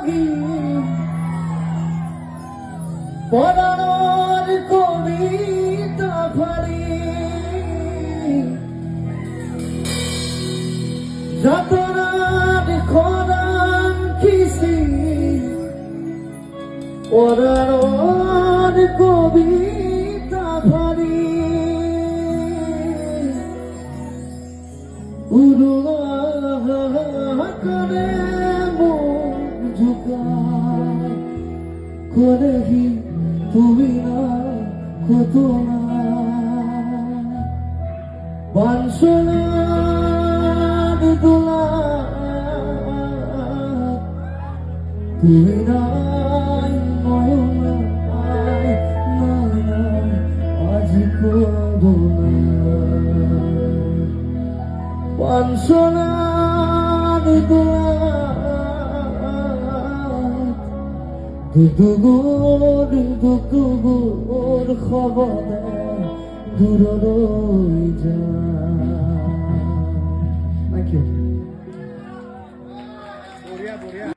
লাগি পরার কবিতা ফারি যতরার খরান খিসি পরার কবিতা ফারি উড়া করে মুখ ঝুঁকায় করে হি তুমি না কত না বাঁশলার দোলা তুমি নাই নয়নায় না আজ করো না বাঁশলার দোলা দুগুর খবর দূর রই যায়।